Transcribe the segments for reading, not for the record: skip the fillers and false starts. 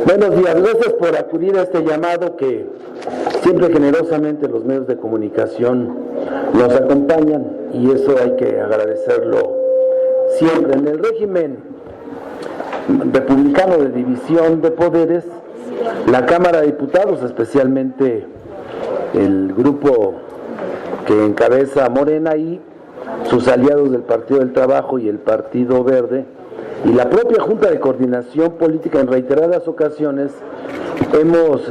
Buenos días, gracias por acudir a este llamado que siempre generosamente los medios de comunicación nos acompañan y eso hay que agradecerlo siempre. En el régimen republicano de división de poderes, la Cámara de Diputados, especialmente el grupo que encabeza Morena y sus aliados del Partido del Trabajo y el Partido Verde, y la propia Junta de Coordinación Política en reiteradas ocasiones hemos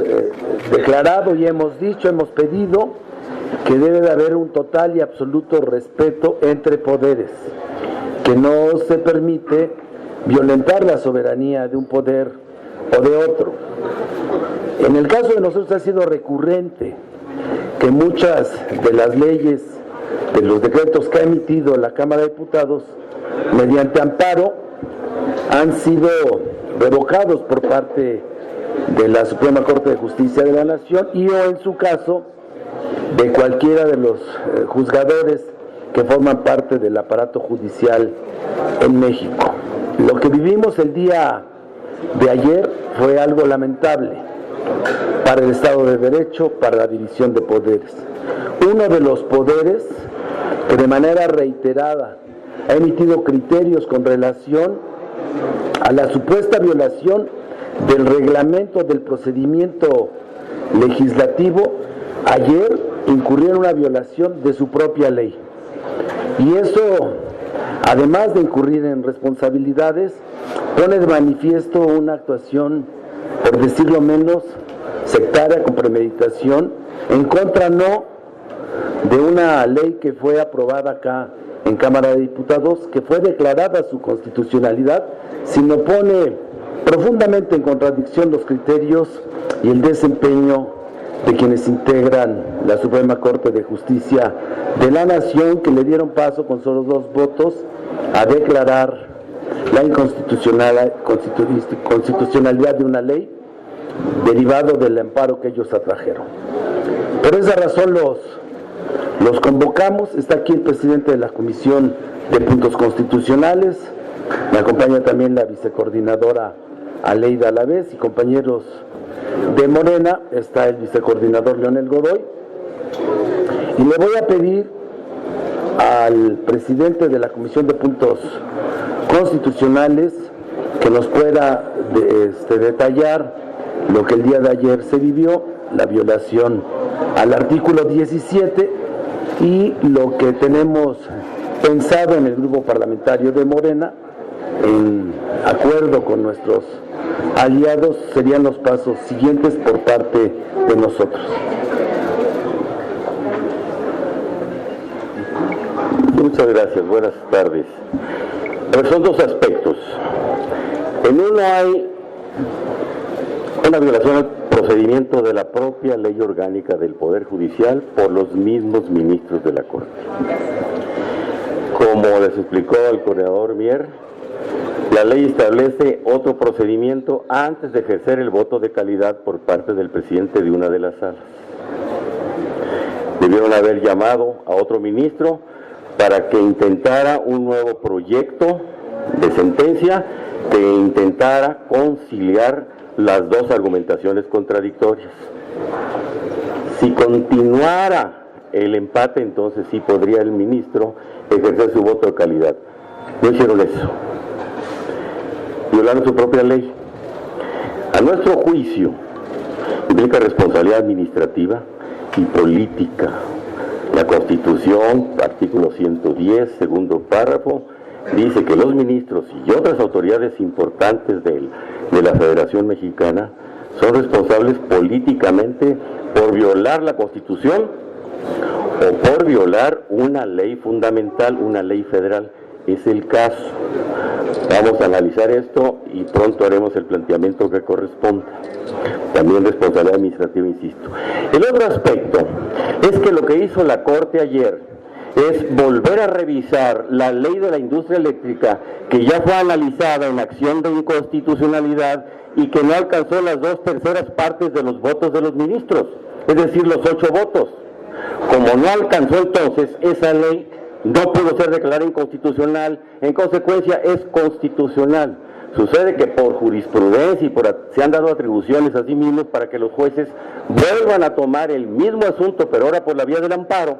declarado y hemos dicho, hemos pedido que debe de haber un total y absoluto respeto entre poderes, que no se permite violentar la soberanía de un poder o de otro. En el caso de nosotros ha sido recurrente que muchas de las leyes, de los decretos que ha emitido la Cámara de Diputados, mediante amparo, han sido revocados por parte de la Suprema Corte de Justicia de la Nación y o en su caso de cualquiera de los juzgadores que forman parte del aparato judicial en México. Lo que vivimos el día de ayer fue algo lamentable para el Estado de Derecho, para la división de poderes. Uno de los poderes que de manera reiterada ha emitido criterios con relación a la supuesta violación del reglamento del procedimiento legislativo, ayer incurrió en una violación de su propia ley. Y eso, además de incurrir en responsabilidades, pone de manifiesto una actuación, por decirlo menos, sectaria, con premeditación, en contra no de una ley que fue aprobada acá en Cámara de Diputados, que fue declarada su constitucionalidad, sino pone profundamente en contradicción los criterios y el desempeño de quienes integran la Suprema Corte de Justicia de la Nación, que le dieron paso con solo 2 votos a declarar la inconstitucionalidad de una ley derivado del amparo que ellos atrajeron. Por esa razón los convocamos. Está aquí el presidente de la Comisión de Puntos Constitucionales, me acompaña también la vicecoordinadora Aleida Alavés y compañeros de Morena, está el vicecoordinador Leonel Godoy, y le voy a pedir al presidente de la Comisión de Puntos Constitucionales que nos pueda detallar lo que el día de ayer se vivió, la violación al artículo 17 y lo que tenemos pensado en el grupo parlamentario de Morena, en acuerdo con nuestros aliados, serían los pasos siguientes por parte de nosotros. Muchas gracias, buenas tardes. Pero son 2 aspectos. En uno hay una violación al procedimiento de la propia ley orgánica del Poder Judicial por los mismos ministros de la Corte. Como les explicó el coordinador Mier, la ley establece otro procedimiento antes de ejercer el voto de calidad por parte del presidente de una de las salas. Debieron haber llamado a otro ministro para que intentara un nuevo proyecto de sentencia que intentara conciliar las 2 argumentaciones contradictorias. Si continuara el empate, entonces sí podría el ministro ejercer su voto de calidad. No hicieron eso. Violaron su propia ley. A nuestro juicio, implica responsabilidad administrativa y política. La Constitución, artículo 110, segundo párrafo, dice que los ministros y otras autoridades importantes de la Federación Mexicana son responsables políticamente por violar la Constitución o por violar una ley fundamental, una ley federal. Es el caso. Vamos a analizar esto y pronto haremos el planteamiento que corresponda. También responsabilidad administrativa, insisto. El otro aspecto es que lo que hizo la Corte ayer es volver a revisar la ley de la industria eléctrica, que ya fue analizada en acción de inconstitucionalidad y que no alcanzó las 2/3 partes de los votos de los ministros, es decir, los 8 votos. Como no alcanzó entonces esa ley, no pudo ser declarada inconstitucional, en consecuencia es constitucional. Sucede que por jurisprudencia y se han dado atribuciones a sí mismos para que los jueces vuelvan a tomar el mismo asunto, pero ahora por la vía del amparo,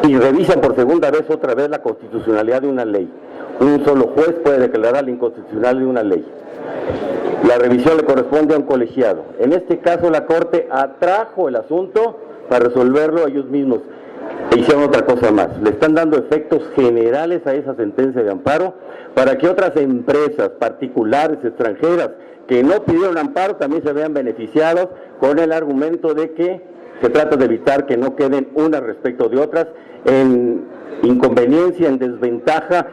y revisan por segunda vez otra vez la constitucionalidad de una ley. Un solo juez puede declarar la inconstitucional de una ley. La revisión le corresponde a un colegiado. En este caso la Corte atrajo el asunto para resolverlo ellos mismos. E hicieron otra cosa más, le están dando efectos generales a esa sentencia de amparo para que otras empresas particulares, extranjeras, que no pidieron amparo también se vean beneficiados con el argumento de que se trata de evitar que no queden unas respecto de otras en inconveniencia, en desventaja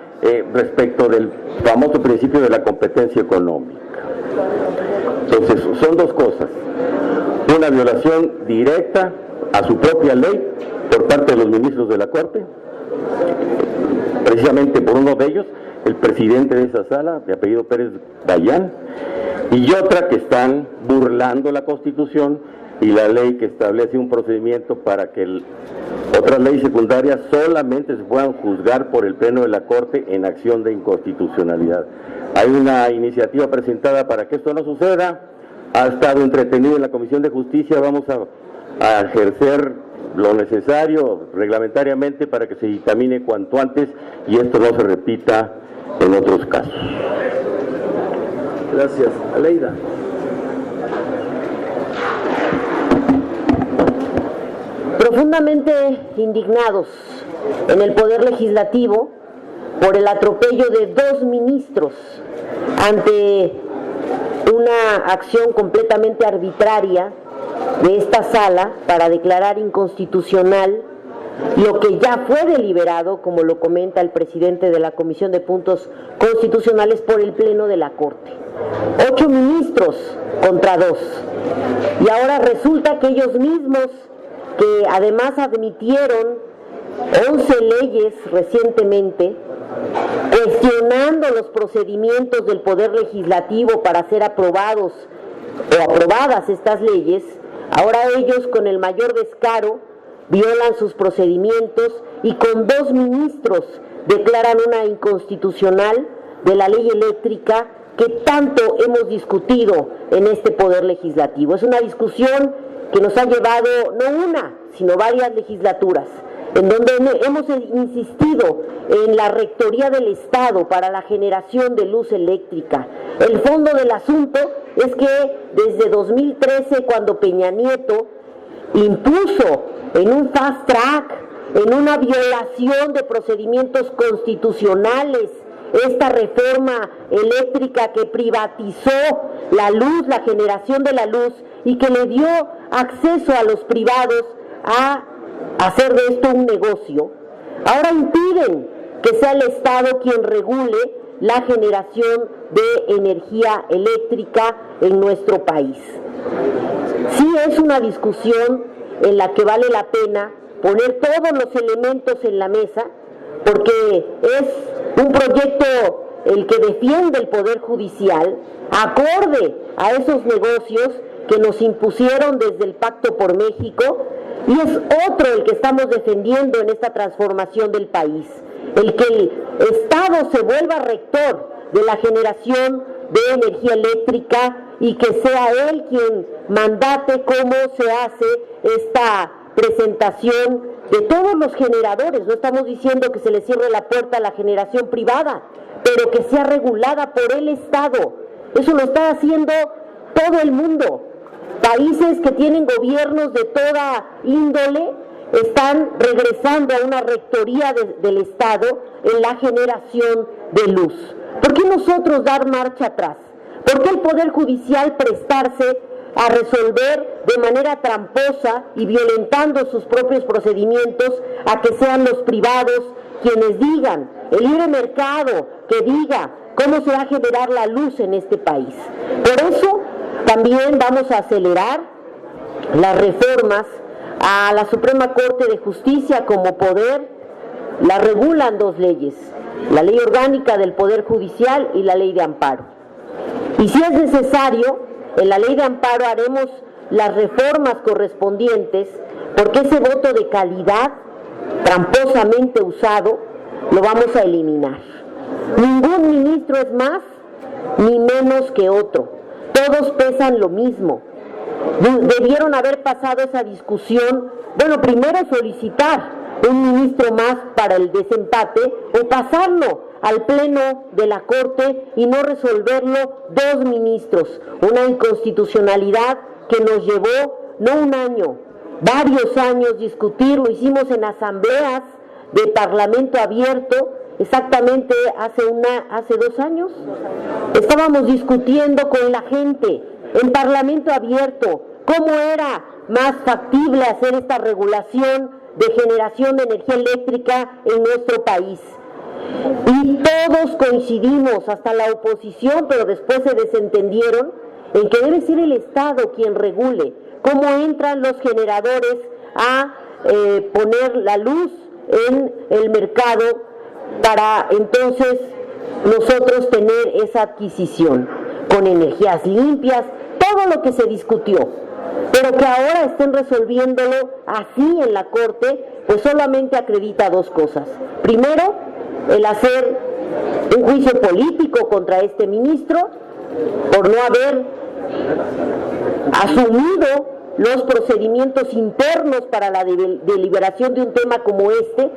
respecto del famoso principio de la competencia económica. Entonces, son dos cosas, una violación directa a su propia ley por parte de los ministros de la Corte, precisamente por uno de ellos, el presidente de esa sala, de apellido Pérez Dayán, y otra que están burlando la Constitución y la ley que establece un procedimiento para que otras leyes secundarias solamente se puedan juzgar por el Pleno de la Corte en acción de inconstitucionalidad. Hay una iniciativa presentada para que esto no suceda, ha estado entretenido en la Comisión de Justicia, vamos a ejercer lo necesario reglamentariamente para que se dictamine cuanto antes y esto no se repita en otros casos. Gracias. Aleida. Profundamente indignados en el Poder Legislativo por el atropello de 2 ministros ante una acción completamente arbitraria de esta sala para declarar inconstitucional lo que ya fue deliberado, como lo comenta el presidente de la Comisión de Puntos Constitucionales, por el Pleno de la Corte. 8 ministros contra 2. Y ahora resulta que ellos mismos, que además admitieron 11 leyes recientemente, cuestionando los procedimientos del Poder Legislativo para ser aprobados o aprobadas estas leyes, ahora ellos con el mayor descaro violan sus procedimientos y con 2 ministros declaran una inconstitucional de la ley eléctrica que tanto hemos discutido en este Poder Legislativo. Es una discusión que nos ha llevado no una, sino varias legislaturas, en donde hemos insistido en la Rectoría del Estado para la generación de luz eléctrica. El fondo del asunto es que desde 2013, cuando Peña Nieto impuso en un fast track, en una violación de procedimientos constitucionales, esta reforma eléctrica que privatizó la luz, la generación de la luz, y que le dio acceso a los privados a hacer de esto un negocio, ahora impiden que sea el Estado quien regule la generación de energía eléctrica en nuestro país. Sí es una discusión en la que vale la pena poner todos los elementos en la mesa, porque es un proyecto el que defiende el Poder Judicial, acorde a esos negocios que nos impusieron desde el Pacto por México, y es otro el que estamos defendiendo en esta transformación del país, el que el Estado se vuelva rector de la generación de energía eléctrica y que sea él quien mandate cómo se hace esta presentación de todos los generadores. No estamos diciendo que se le cierre la puerta a la generación privada, pero que sea regulada por el Estado. Eso lo está haciendo todo el mundo. Países que tienen gobiernos de toda índole están regresando a una rectoría del Estado en la generación de luz. ¿Por qué nosotros dar marcha atrás? ¿Por qué el Poder Judicial prestarse a resolver de manera tramposa y violentando sus propios procedimientos a que sean los privados quienes digan, el libre mercado que diga cómo se va a generar la luz en este país? Por eso también vamos a acelerar las reformas a la Suprema Corte de Justicia como poder. La regulan 2 leyes, la Ley Orgánica del Poder Judicial y la Ley de Amparo. Y si es necesario, en la Ley de Amparo haremos las reformas correspondientes, porque ese voto de calidad tramposamente usado lo vamos a eliminar. Ningún ministro es más ni menos que otro. Todos pesan lo mismo. Debieron haber pasado esa discusión, bueno, primero solicitar un ministro más para el desempate o pasarlo al pleno de la Corte y no resolverlo 2 ministros. Una inconstitucionalidad que nos llevó no un año, varios años discutirlo. Hicimos en asambleas de Parlamento abierto, exactamente hace 2 años. Estábamos discutiendo con la gente en Parlamento abierto cómo era más factible hacer esta regulación de generación de energía eléctrica en nuestro país. Y todos coincidimos, hasta la oposición, pero después se desentendieron, en que debe ser el Estado quien regule cómo entran los generadores a poner la luz en el mercado para entonces nosotros tener esa adquisición con energías limpias, todo lo que se discutió, pero que ahora estén resolviéndolo así en la Corte, pues solamente acredita 2 cosas. Primero, el hacer un juicio político contra este ministro por no haber asumido los procedimientos internos para la deliberación de un tema como este,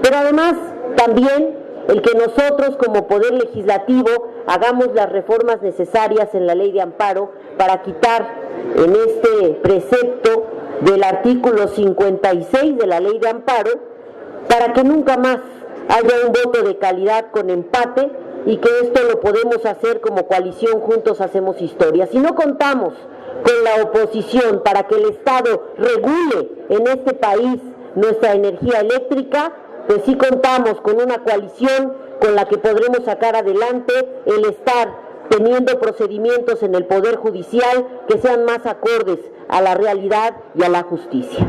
pero además también el que nosotros como Poder Legislativo hagamos las reformas necesarias en la Ley de Amparo para quitar en este precepto del artículo 56 de la Ley de Amparo, para que nunca más haya un voto de calidad con empate y que esto lo podemos hacer como coalición Juntos Hacemos Historia. Si no contamos con la oposición para que el Estado regule en este país nuestra energía eléctrica, pues sí contamos con una coalición con la que podremos sacar adelante el estar teniendo procedimientos en el Poder Judicial que sean más acordes a la realidad y a la justicia.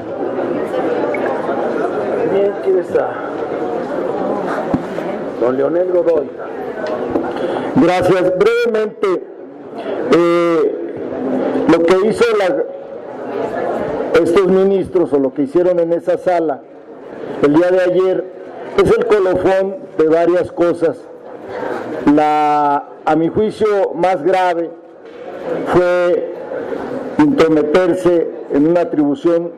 Bien, ¿quién está? Don Leonel Godoy. Gracias. Brevemente, lo que hizo estos ministros, o lo que hicieron en esa sala el día de ayer, es el colofón de varias cosas. A mi juicio más grave fue intrometerse en una atribución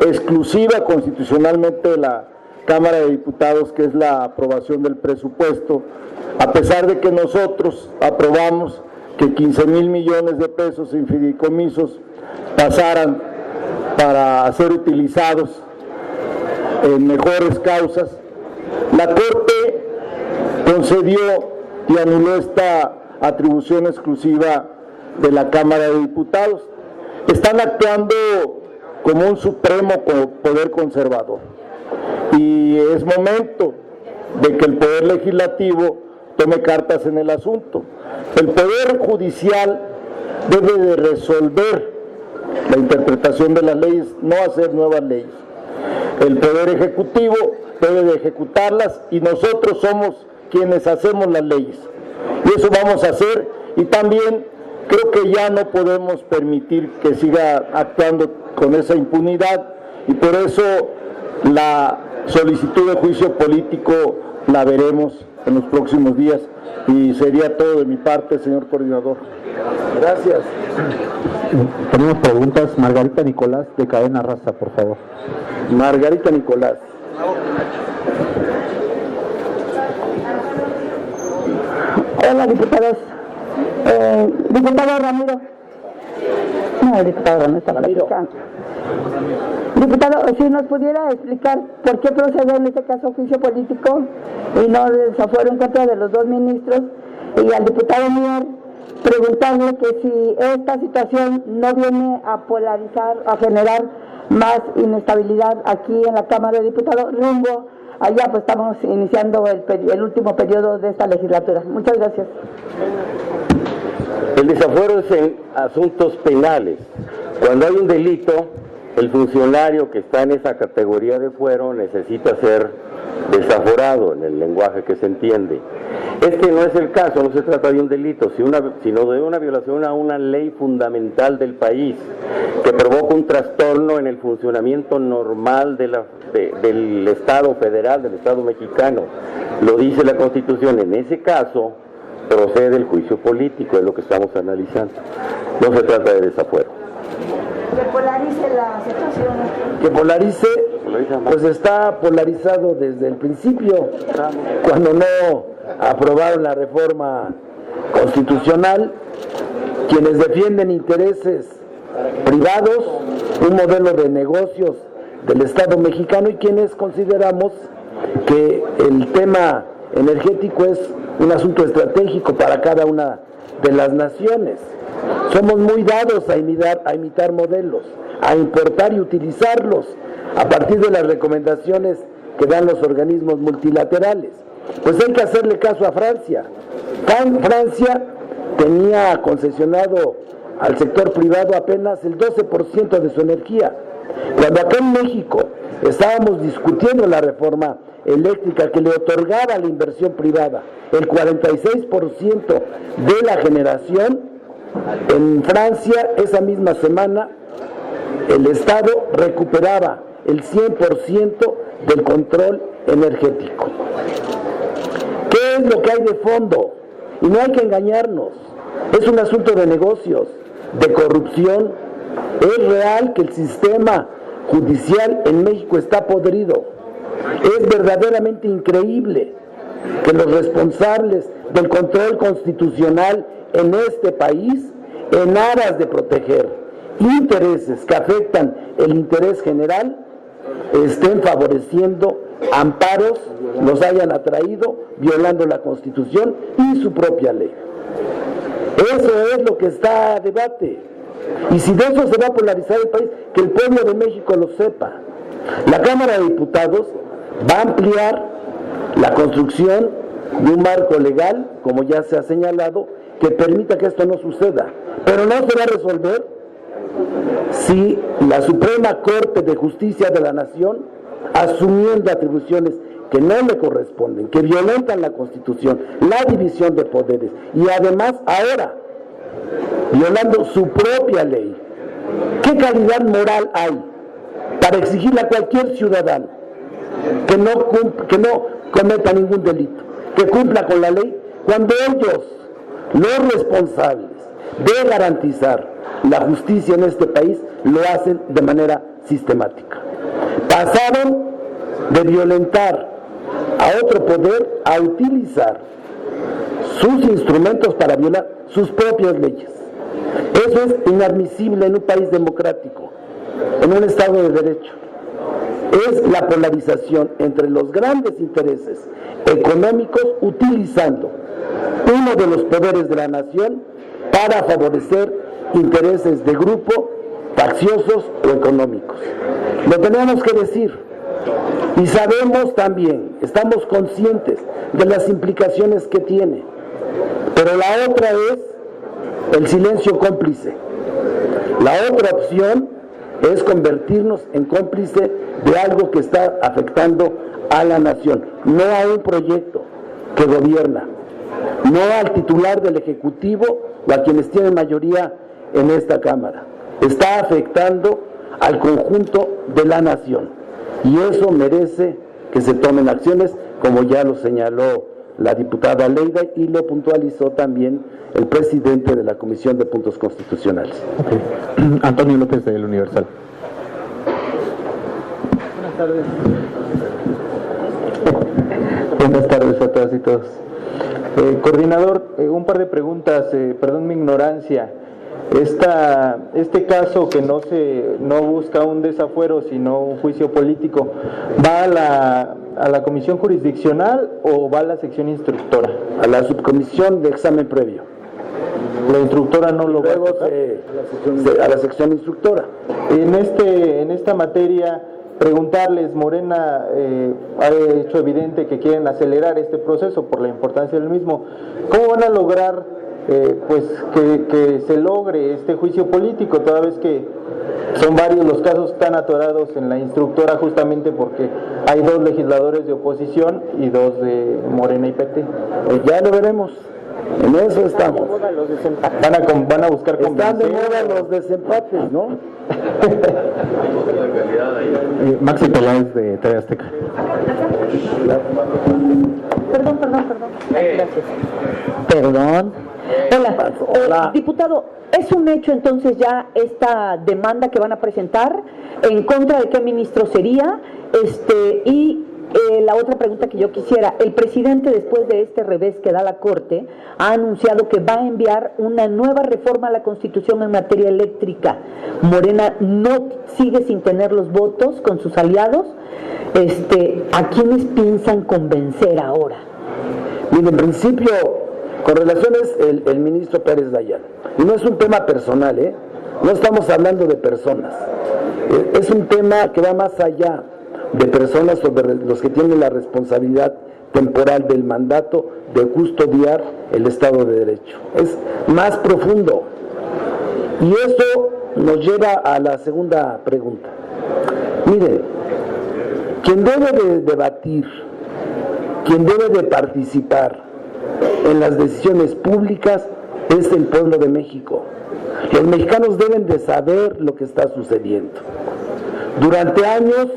exclusiva constitucionalmente de la Cámara de Diputados, que es la aprobación del presupuesto, a pesar de que nosotros aprobamos que 15,000 millones de pesos en fideicomisos pasaran para ser utilizados en mejores causas. La Corte concedió y anuló esta atribución exclusiva de la Cámara de Diputados. Están actuando como un supremo poder conservador y es momento de que el Poder Legislativo tome cartas en el asunto. El Poder Judicial debe de resolver la interpretación de las leyes, no hacer nuevas leyes. El Poder Ejecutivo debe de ejecutarlas y nosotros somos quienes hacemos las leyes. Y eso vamos a hacer, y también creo que ya no podemos permitir que siga actuando con esa impunidad, y por eso la solicitud de juicio político la veremos en los próximos días, y sería todo de mi parte, señor coordinador. Gracias. Tenemos preguntas. Margarita Nicolás, de Cadena Raza, por favor. Margarita Nicolás. Hola, diputados. Diputado Ramiro. No, el diputado Ramiro está platicando. Diputado, si nos pudiera explicar por qué procede en este caso juicio político y no desafuero en contra de los 2 ministros, y al diputado Mier preguntarle que si esta situación no viene a polarizar, a generar más inestabilidad aquí en la Cámara de Diputados rumbo allá, pues estamos iniciando el último periodo de esta legislatura. Muchas gracias. El desafuero es en asuntos penales. Cuando hay un delito, el funcionario que está en esa categoría de fuero necesita ser desaforado, en el lenguaje que se entiende. Este no es el caso, no se trata de un delito, sino de una violación a una ley fundamental del país que provoca un trastorno en el funcionamiento normal del Estado federal, del Estado mexicano. Lo dice la Constitución. En ese caso procede el juicio político, es lo que estamos analizando. No se trata de desafuero. Que polarice la situación. Que polarice, pues está polarizado desde el principio, cuando no aprobaron la reforma constitucional, quienes defienden intereses privados, un modelo de negocios del Estado mexicano, y quienes consideramos que el tema energético es un asunto estratégico para cada una de las naciones. Somos muy dados a imitar modelos, a importar y utilizarlos a partir de las recomendaciones que dan los organismos multilaterales. Pues hay que hacerle caso a Francia. Francia tenía concesionado al sector privado apenas el 12% de su energía. Cuando acá en México estábamos discutiendo la reforma eléctrica que le otorgaba a la inversión privada el 46% de la generación, en Francia esa misma semana el Estado recuperaba el 100% del control energético. ¿Qué es lo que hay de fondo? Y no hay que engañarnos, es un asunto de negocios, de corrupción. Es real que el sistema judicial en México está podrido. Es verdaderamente increíble que los responsables del control constitucional en este país, en aras de proteger intereses que afectan el interés general, estén favoreciendo amparos, los hayan atraído violando la Constitución y su propia ley. Eso es lo que está a debate. Y si de eso se va a polarizar el país, que el pueblo de México lo sepa. La Cámara de Diputados va a ampliar la construcción de un marco legal, como ya se ha señalado, que permita que esto no suceda. Pero no se va a resolver si la Suprema Corte de Justicia de la Nación, asumiendo atribuciones que no le corresponden, que violentan la Constitución, la división de poderes, y además ahora violando su propia ley, ¿qué calidad moral hay para exigirle a cualquier ciudadano que no cometa ningún delito, que cumpla con la ley, cuando ellos, los responsables de garantizar la justicia en este país, lo hacen de manera sistemática? Pasaron de violentar a otro poder a utilizar sus instrumentos para violar sus propias leyes. Eso es inadmisible en un país democrático, en un Estado de Derecho. Es la polarización entre los grandes intereses económicos utilizando uno de los poderes de la nación para favorecer intereses de grupo, facciosos o económicos. Lo tenemos que decir. Y sabemos también, estamos conscientes de las implicaciones que tiene. Pero la otra es el silencio cómplice. La otra opción es convertirnos en cómplice de algo que está afectando a la nación, no a un proyecto que gobierna, no al titular del Ejecutivo o a quienes tienen mayoría en esta Cámara. Está afectando al conjunto de la nación, y eso merece que se tomen acciones, como ya lo señaló la diputada Leida y lo puntualizó también el presidente de la Comisión de Puntos Constitucionales. Okay. Antonio López, del Universal. Buenas tardes. Buenas tardes a todas y todos. Coordinador, un par de preguntas, perdón mi ignorancia. Este caso que no busca un desafuero sino un juicio político, ¿va a la comisión jurisdiccional o va a la sección instructora? A la subcomisión de examen previo. La instructora no lo va a tocar. A la sección instructora. En esta materia, preguntarles, Morena ha hecho evidente que quieren acelerar este proceso por la importancia del mismo. ¿Cómo van a lograr pues que se logre este juicio político, toda vez que son varios los casos que están atorados en la instructora, justamente porque hay 2 legisladores de oposición y 2 de Morena y PT. Ya lo veremos. En eso estamos. Van a buscar convencer. Están de moda los desempates, ¿no? Maxi Peláez de TV Azteca. Perdón. Gracias. Perdón. Hola. Hola. Diputado, ¿es un hecho entonces ya esta demanda que van a presentar? ¿En contra de qué ministro sería? La otra pregunta que yo quisiera, el presidente, después de este revés que da la Corte, ha anunciado que va a enviar una nueva reforma a la Constitución en materia eléctrica. Morena no sigue sin tener los votos con sus aliados. ¿A quiénes piensan convencer ahora? Mire, en principio, con relaciones el ministro Pérez Dayán, y no es un tema personal, no estamos hablando de personas, es un tema que va más allá de personas sobre los que tienen la responsabilidad temporal del mandato de custodiar el Estado de Derecho. Es más profundo. Y eso nos lleva a la segunda pregunta. Miren, quien debe de debatir, quien debe de participar en las decisiones públicas es el pueblo de México. Los mexicanos deben de saber lo que está sucediendo. Durante años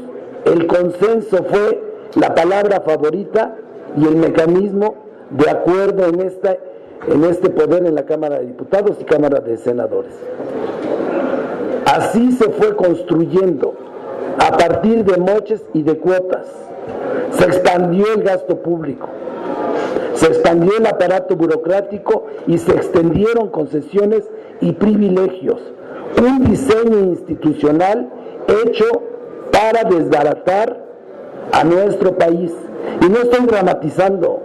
el consenso fue la palabra favorita y el mecanismo de acuerdo en este poder en la Cámara de Diputados y Cámara de Senadores. Así se fue construyendo a partir de moches y de cuotas. Se expandió el gasto público, se expandió el aparato burocrático y se extendieron concesiones y privilegios. Un diseño institucional hecho para desbaratar a nuestro país. Y no estoy dramatizando,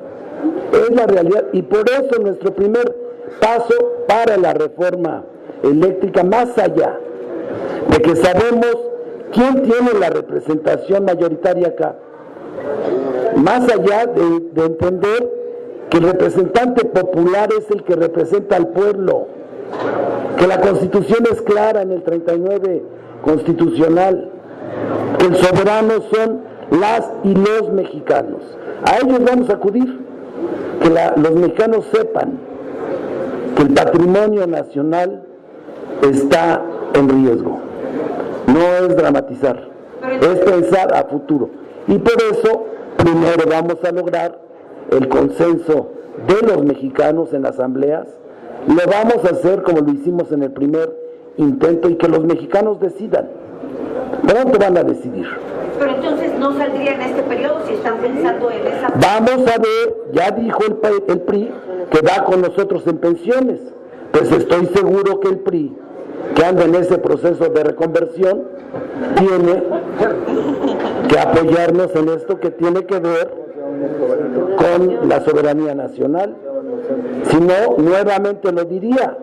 es la realidad. Y por eso nuestro primer paso para la reforma eléctrica, más allá de que sabemos quién tiene la representación mayoritaria acá, más allá de entender que el representante popular es el que representa al pueblo, que la Constitución es clara en el 39 constitucional, que el soberano son las y los mexicanos. A ellos vamos a acudir, que los mexicanos sepan que el patrimonio nacional está en riesgo. No es dramatizar, es pensar a futuro. Y por eso, primero vamos a lograr el consenso de los mexicanos en asambleas. Lo vamos a hacer como lo hicimos en el primer intento y que los mexicanos decidan. Pronto van a decidir. Pero entonces no saldría en este periodo si están pensando en esa... Vamos a ver, ya dijo el PRI que va con nosotros en pensiones. Pues estoy seguro que el PRI, que anda en ese proceso de reconversión, tiene que apoyarnos en esto que tiene que ver con la soberanía nacional. Si no, nuevamente lo diría,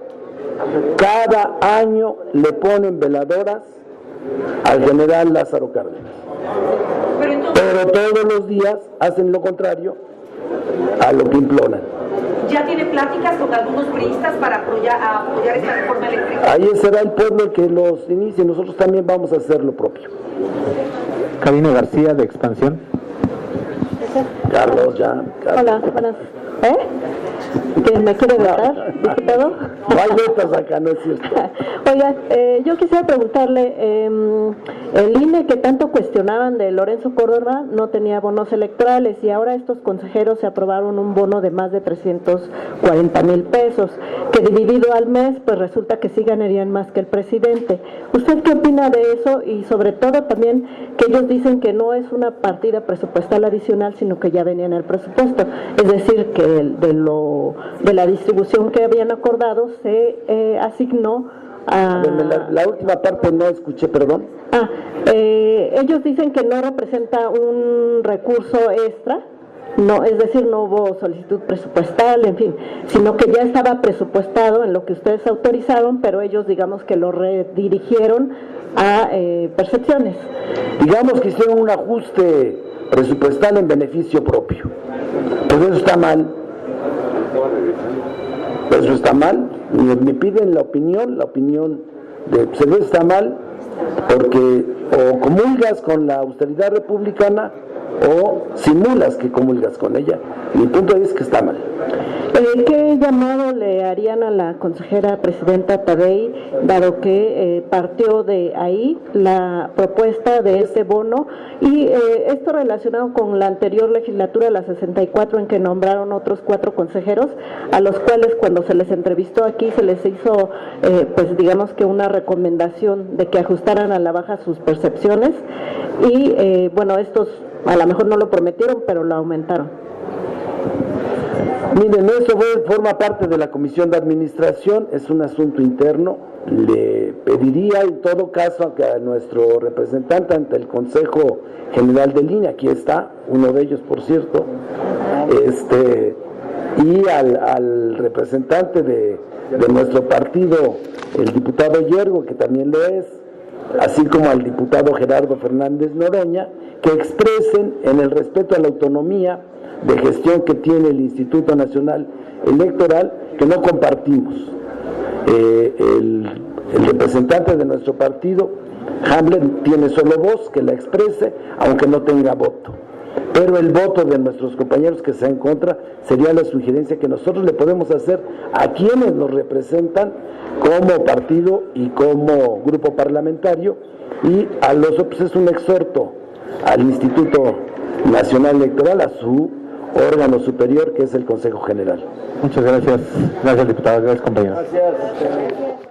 cada año le ponen veladoras al general Lázaro Cárdenas, pero todos los días hacen lo contrario a lo que imploran. ¿Ya tiene pláticas con algunos priistas para apoyar esta reforma eléctrica? Ahí será el pueblo el que los inicie, nosotros también vamos a hacer lo propio. Karina García de Expansión. Carlos, ya. Carlos. Hola, buenas. ¿Que me quiere votar, diputado? No hay vetas acá, no es cierto. Oiga, yo quisiera preguntarle, el INE que tanto cuestionaban de Lorenzo Córdoba no tenía bonos electorales y ahora estos consejeros se aprobaron un bono de más de 340,000 pesos, que dividido al mes, pues resulta que sí ganarían más que el presidente. ¿Usted qué opina de eso? Y sobre todo también que ellos dicen que no es una partida presupuestal adicional, sino que ya venía en el presupuesto, es decir, que de la distribución que habían acordado se asignó a... La última parte no escuché, perdón. Ellos dicen que no representa un recurso extra, no, es decir, no hubo solicitud presupuestal, en fin, sino que ya estaba presupuestado en lo que ustedes autorizaron, pero ellos digamos que lo redirigieron a percepciones. Digamos que hicieron un ajuste presupuestal en beneficio propio. Pues eso está mal. Eso está mal. Me piden la opinión de Cervera está mal porque o comulgas con la austeridad republicana o simulas que comulgas con ella. Mi punto es que está mal. ¿Qué llamado le harían a la consejera presidenta Tabey, dado que partió de ahí la propuesta de este bono y esto relacionado con la anterior legislatura, la 64, en que nombraron otros 4 consejeros, a los cuales cuando se les entrevistó aquí se les hizo, pues digamos que una recomendación de que ajustaran a la baja sus percepciones y bueno, estos a lo mejor no lo prometieron, pero lo aumentaron? Miren, eso forma parte de la Comisión de Administración, es un asunto interno. Le pediría en todo caso a nuestro representante ante el Consejo General del INE, aquí está, uno de ellos por cierto, y al representante de nuestro partido, el diputado Yergo, que también lo es, así como al diputado Gerardo Fernández Noroña, que expresen en el respeto a la autonomía de gestión que tiene el Instituto Nacional Electoral, que no compartimos. El representante de nuestro partido, Hamlet, tiene solo voz, que la exprese, aunque no tenga voto. Pero el voto de nuestros compañeros que está en contra sería la sugerencia que nosotros le podemos hacer a quienes nos representan como partido y como grupo parlamentario, y a los otros es un exhorto al Instituto Nacional Electoral, a su órgano superior, que es el Consejo General. Muchas gracias. Gracias, diputado. Gracias, compañeros. Gracias.